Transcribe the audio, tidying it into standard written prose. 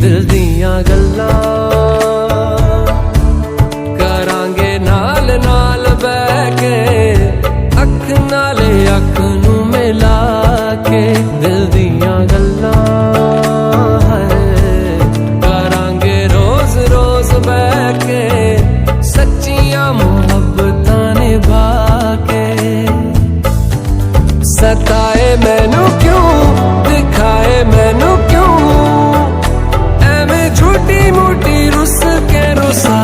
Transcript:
दिल दियां गल्लां करांगे नाल नाल बैठ के अख नाले अख नू मिला के दिल दियां गल्लां करांगे रोज रोज बैठ के सच्चियां मुहब्बतां निभा के सताए मैनू क्यों दिखाए मैनू क्यों एवें झूठी मूठी रुस के रुसा